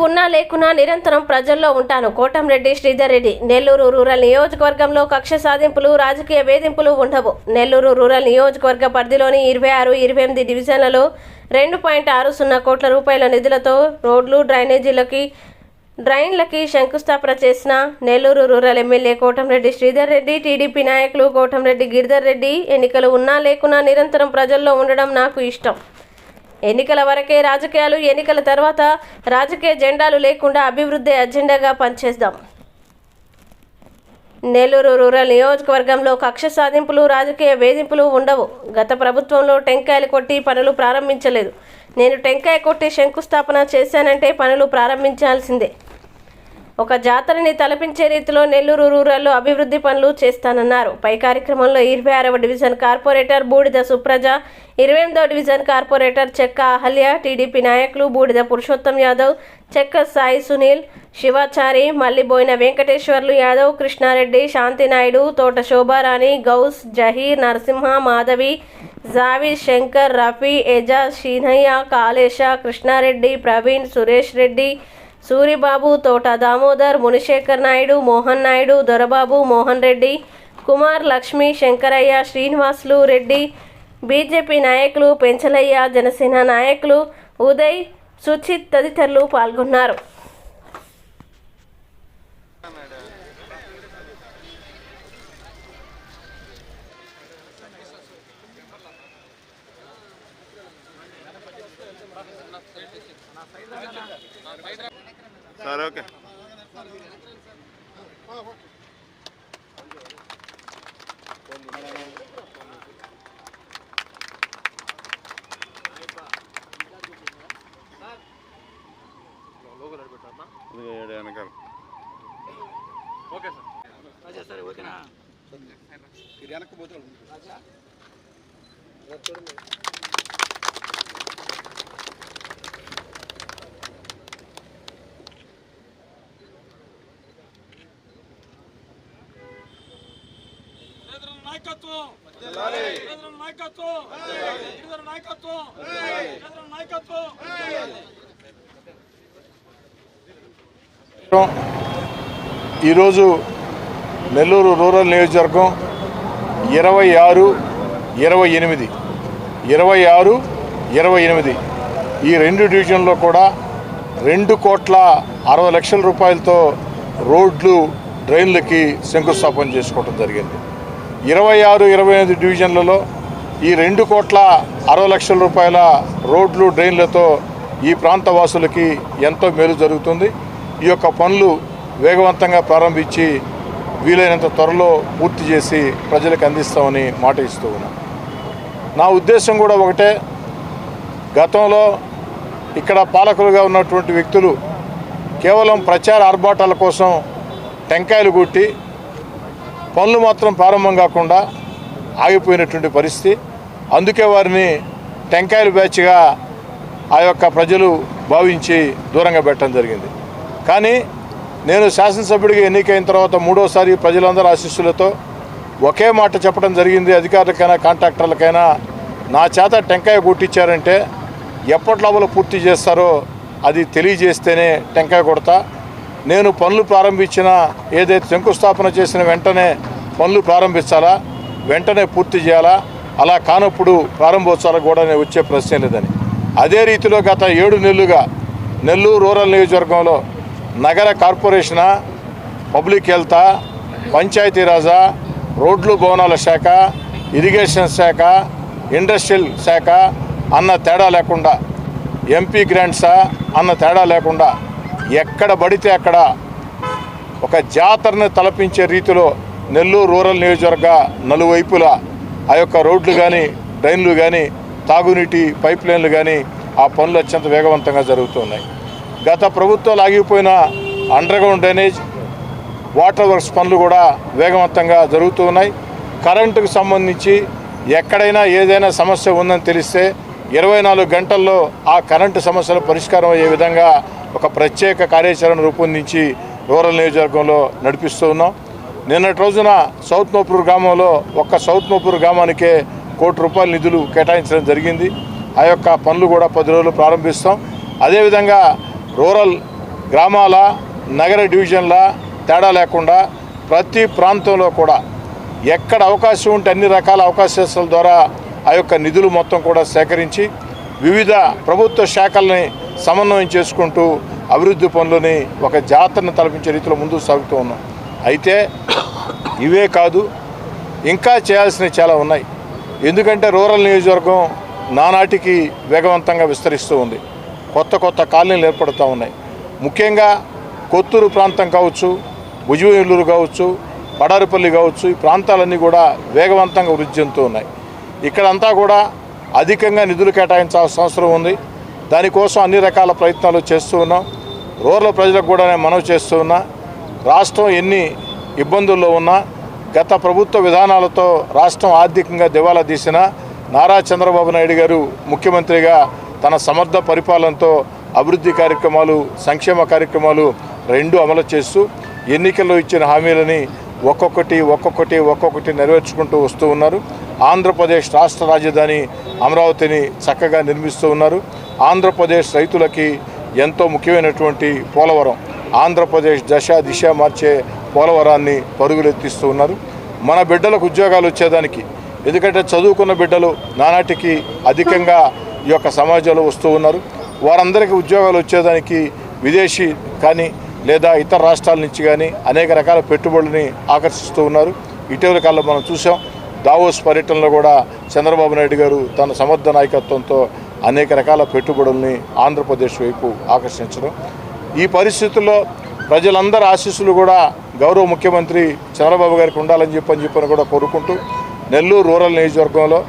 ఉన్నా లేకున్నా నిరంతరం ప్రజల్లో ఉంటాను. కోటంరెడ్డి శ్రీధర్ రెడ్డి. నెల్లూరు రూరల్ నియోజకవర్గంలో కక్ష సాధింపులు, రాజకీయ వేధింపులు ఉండవు. నెల్లూరు రూరల్ నియోజకవర్గ పరిధిలోని 26, 28 డివిజన్లలో 2.60 కోట్ల రూపాయల నిధులతో రోడ్లు, డ్రైన్లకి శంకుస్థాపన చేసిన Nellore rural MLA Kotamreddy Sridhar Reddy, TDP నాయకులు కోటంరెడ్డి గిరిధర్ రెడ్డి. ఎన్నికలు ఉన్నా లేకున్నా నిరంతరం ప్రజల్లో ఉండడం నాకు ఇష్టం. ఎన్నికల వరకే రాజకీయాలు, ఎన్నికల తర్వాత రాజకీయ జెండాలు లేకుండా అభివృద్ధి అజెండాగా పనిచేద్దాం. నెల్లూరు రూరల్ నియోజకవర్గంలో కక్ష సాధింపులు, రాజకీయ వేధింపులు ఉండవు. గత ప్రభుత్వంలో టెంకాయలు కొట్టి పనులు ప్రారంభించలేదు. నేను టెంకాయ కొట్టి శంకుస్థాపన చేశానంటే పనులు ప్రారంభించాల్సిందే. ఒక జాతరని తలపించే రీతిలో నెల్లూరు రూరల్లో అభివృద్ధి పనులు చేస్తానన్నారు. పై కార్యక్రమంలో 26వ డివిజన్ కార్పొరేటర్ బూడిద సుప్రజ, 28వ డివిజన్ కార్పొరేటర్ చెక్క అహల్య, టీడీపీ నాయకులు బూడిద పురుషోత్తం యాదవ్, చెక్క సాయి సునీల్, శివాచారి, మల్లిబోయిన వెంకటేశ్వర్లు యాదవ్, కృష్ణారెడ్డి, శాంతినాయుడు, తోట శోభారాణి, గౌస్, జహీర్, నరసింహ, మాధవి, జావీద్, శంకర్, రఫీ, ఎజాజ్, షీనయ్య, కాళేశ, కృష్ణారెడ్డి, ప్రవీణ్, సురేష్ రెడ్డి, సూరిబాబు, తోట దామోదర్, మునిశేఖర్ నాయుడు, మోహన్ నాయుడు, దొరబాబు, మోహన్ రెడ్డి, కుమార్, లక్ష్మి, శంకరయ్య, శ్రీనివాసులు రెడ్డి, బీజేపీ నాయకులు పెంచలయ్య, జనసేన నాయకులు ఉదయ్, సుచిత్ తదితరులు పాల్గొన్నారు. సార్ ఓకే వెనకాల ఓకే సార్ సరే ఓకేనా వెనక్కి ఈరోజు నెల్లూరు రూరల్ నియోజకవర్గం 26, 28 ఈ 2 డివిజన్లో కూడా 2,60,00,000 రూపాయలతో రోడ్లు, డ్రైన్లకి శంకుస్థాపన చేసుకోవడం జరిగింది. 26, 28 డివిజన్లలో ఈ 2,60,00,000 రూపాయల రోడ్లు, డ్రైన్లతో ఈ ప్రాంత వాసులకి ఎంతో మేలు జరుగుతుంది. ఈ యొక్క పనులు వేగవంతంగా ప్రారంభించి వీలైనంత త్వరలో పూర్తి చేసి ప్రజలకు అందిస్తామని మాట ఇస్తూ ఉన్నాం. నా ఉద్దేశం కూడా ఒకటే, గతంలో ఇక్కడ పాలకులుగా ఉన్నటువంటి వ్యక్తులు కేవలం ప్రచార ఆర్భాటాల కోసం టెంకాయలు కొట్టి పనులు మాత్రం ప్రారంభం కాకుండా ఆగిపోయినటువంటి పరిస్థితి. అందుకే వారిని టెంకాయలు బ్యాచ్గా ఆ యొక్క ప్రజలు భావించి దూరంగా పెట్టడం జరిగింది. కానీ నేను శాసనసభ్యుడిగా ఎన్నికైన తర్వాత 3వసారి ప్రజలందరూ ఆశీస్సులతో ఒకే మాట చెప్పడం జరిగింది. అధికారులకైనా కాంట్రాక్టర్లకైనా నా చేత టెంకాయ కొట్టించారంటే ఎప్పటిలోపల పూర్తి చేస్తారో అది తెలియజేస్తేనే టెంకాయ కొడతా. నేను పనులు ప్రారంభించిన, ఏదైతే శంకుస్థాపన చేసిన వెంటనే పనులు ప్రారంభించాలా, వెంటనే పూర్తి చేయాలా. అలా కానప్పుడు ప్రారంభోత్సవాలు కూడా వచ్చే ప్రశ్నే లేదని. అదే రీతిలో గత 7 నెలలుగా నెల్లూరు రూరల్ నియోజకవర్గంలో నగర కార్పొరేషనా, పబ్లిక్ హెల్తా, పంచాయతీరాజా, రోడ్లు భవనాల శాఖ, ఇరిగేషన్ శాఖ, ఇండస్ట్రియల్ శాఖ అన్న తేడా లేకుండా, ఎంపీ గ్రాంట్సా అన్న తేడా లేకుండా ఎక్కడ పడితే అక్కడ ఒక జాతరను తలపించే రీతిలో నెల్లూరు రూరల్ నియోజకవర్గ నలువైపులా ఆ యొక్క రోడ్లు కానీ, డ్రైన్లు కానీ, తాగునీటి పైప్ లైన్లు కానీ ఆ పనులు అత్యంత వేగవంతంగా జరుగుతున్నాయి. గత ప్రభుత్వాలు ఆగిపోయిన అండర్గ్రౌండ్ డ్రైనేజ్, వాటర్ వర్క్స్ పనులు కూడా వేగవంతంగా జరుగుతూ ఉన్నాయి. కరెంటుకు సంబంధించి ఎక్కడైనా ఏదైనా సమస్య ఉందని తెలిస్తే 24 గంటల్లో ఆ కరెంటు సమస్యల పరిష్కారం అయ్యే విధంగా ఒక ప్రత్యేక కార్యాచరణ రూపొందించి రూరల్ నియోజకవర్గంలో నడిపిస్తూ ఉన్నాం. నిన్నటి రోజున సౌత్ నోపూర్ గ్రామంలో ఒక్క సౌత్ నోపూర్ గ్రామానికే ₹1 కోటి నిధులు కేటాయించడం జరిగింది. ఆ యొక్క పనులు కూడా 10 రోజులు ప్రారంభిస్తాం. అదేవిధంగా రూరల్ గ్రామాల నగర డివిజన్ల తేడా లేకుండా ప్రతి ప్రాంతంలో కూడా ఎక్కడ అవకాశం ఉంటే అన్ని రకాల అవకాశాల ద్వారా ఆ యొక్క నిధులు మొత్తం కూడా సేకరించి వివిధ ప్రభుత్వ శాఖల్ని సమన్వయం చేసుకుంటూ అభివృద్ధి పనులని ఒక జాతరను తలపించే రీతిలో ముందుకు సాగుతూ ఉన్నాం. అయితే ఇవే కాదు, ఇంకా చేయాల్సినవి చాలా ఉన్నాయి. ఎందుకంటే రూరల్ నియోజకవర్గం నానాటికి వేగవంతంగా విస్తరిస్తూ ఉంది. కొత్త కొత్త కాలనీలు ఏర్పడుతూ ఉన్నాయి. ముఖ్యంగా కొత్తూరు ప్రాంతం కావచ్చు, భుజవెల్లూరు కావచ్చు, పడారిపల్లి కావచ్చు, ఈ ప్రాంతాలన్నీ కూడా వేగవంతంగా వృద్ధి చెందుతూ ఉన్నాయి. ఇక్కడంతా కూడా అధికంగా నిధులు కేటాయించాల్సిన అవసరం ఉంది. దానికోసం అన్ని రకాల ప్రయత్నాలు చేస్తూ ఉన్నాం. రూరల్ ప్రజలకు కూడా నేను మనవి చేస్తూ ఉన్నా, రాష్ట్రం ఎన్ని ఇబ్బందుల్లో ఉన్నా, గత ప్రభుత్వ విధానాలతో రాష్ట్రం ఆర్థికంగా దివాలా తీసిన నారా చంద్రబాబు నాయుడు గారు ముఖ్యమంత్రిగా తన సమర్థ పరిపాలనతో అభివృద్ధి కార్యక్రమాలు, సంక్షేమ కార్యక్రమాలు రెండు అమలు చేస్తూ ఎన్నికల్లో ఇచ్చిన హామీలని ఒక్కొక్కటి నెరవేర్చుకుంటూ వస్తూ ఉన్నారు. ఆంధ్రప్రదేశ్ రాష్ట్ర రాజధాని అమరావతిని చక్కగా నిర్మిస్తూ ఉన్నారు. ఆంధ్రప్రదేశ్ రైతులకి ఎంతో ముఖ్యమైనటువంటి పోలవరం, ఆంధ్రప్రదేశ్ దిశ మార్చే పోలవరాన్ని పరుగులెత్తిస్తూ ఉన్నారు. మన బిడ్డలకు ఉద్యోగాలు వచ్చేదానికి, ఎందుకంటే చదువుకున్న బిడ్డలు నానాటికి అధికంగా ఈ యొక్క సమాజంలో వస్తూ ఉన్నారు. వారందరికీ ఉద్యోగాలు వచ్చేదానికి విదేశీ కానీ లేదా ఇతర రాష్ట్రాల నుంచి కానీ అనేక రకాల పెట్టుబడులని ఆకర్షిస్తూ ఉన్నారు. ఇటీవల కాలంలో మనం చూసాం, దావోస్ పర్యటనలో కూడా చంద్రబాబు నాయుడు గారు తన సమర్థ నాయకత్వంతో అనేక రకాల పెట్టుబడుల్ని ఆంధ్రప్రదేశ్ వైపు ఆకర్షించడం. ఈ పరిస్థితుల్లో ప్రజలందరి ఆశీస్సులు కూడా గౌరవ ముఖ్యమంత్రి చంద్రబాబు గారికి ఉండాలని చెప్పని కూడా కోరుకుంటూ నెల్లూరు రూరల్ నియోజకవర్గంలో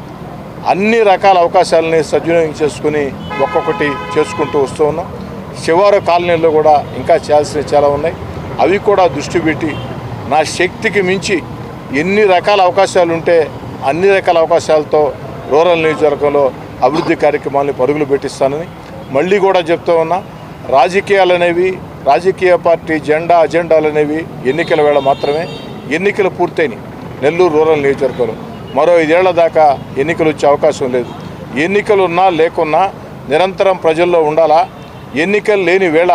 అన్ని రకాల అవకాశాలని సద్వినియోగం చేసుకుని ఒక్కొక్కటి చేసుకుంటూ వస్తూ ఉన్నాం. శివారు కాలనీల్లో కూడా ఇంకా చేయాల్సినవి చాలా ఉన్నాయి. అవి కూడా దృష్టి పెట్టి నా శక్తికి మించి ఎన్ని రకాల అవకాశాలు ఉంటే అన్ని రకాల అవకాశాలతో రూరల్ నియోజకవర్గంలో అభివృద్ధి కార్యక్రమాలని పరుగులు పెట్టిస్తానని మళ్ళీ కూడా చెప్తూ ఉన్నా. రాజకీయాలు అనేవి, రాజకీయ పార్టీ అజెండాలు అనేవి ఎన్నికల వేళ మాత్రమే. ఎన్నికలు పూర్తయినాయి నెల్లూరు రూరల్ నియోజకవర్గంలో. మరో 5 ఏళ్ల దాకా ఎన్నికలు వచ్చే అవకాశం లేదు. ఎన్నికలు ఉన్నా లేకున్నా నిరంతరం ప్రజల్లో ఉండాలా. ఎన్నికలు లేని వేళ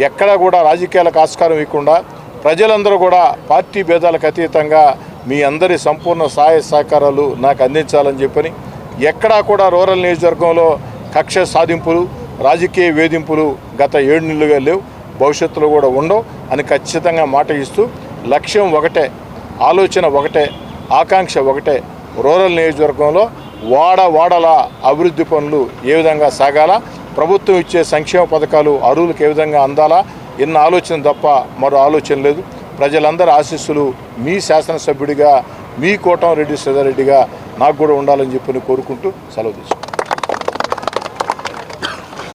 ఎక్కడా కూడా రాజకీయాలకు ఆస్కారం ఇవ్వకుండా ప్రజలందరూ కూడా పార్టీ భేదాలకు అతీతంగా మీ అందరి సంపూర్ణ సహాయ సహకారాలు నాకు అందించాలని చెప్పని, ఎక్కడా కూడా రూరల్ నియోజకవర్గంలో కక్ష సాధింపులు, రాజకీయ వేధింపులు గత 7 నెలలుగా లేవు, భవిష్యత్తులో కూడా ఉండవు అని ఖచ్చితంగా మాట ఇస్తూ, లక్ష్యం ఒకటే, ఆలోచన ఒకటే, ఆకాంక్ష ఒకటే. రూరల్ నియోజకవర్గంలో వాడల అభివృద్ధి పనులు ఏ విధంగా సాగాలా, ప్రభుత్వం ఇచ్చే సంక్షేమ పథకాలు అర్హులకు ఏ విధంగా అందాలా, ఎన్న ఆలోచన తప్ప మరో ఆలోచన లేదు. ప్రజలందరి ఆశీస్సులు మీ శాసనసభ్యుడిగా, మీ కోటమిరెడ్డి శ్రీధర్ రెడ్డిగా నాకు కూడా ఉండాలని చెప్పి కోరుకుంటూ సెలవు తీసుకుంటాను.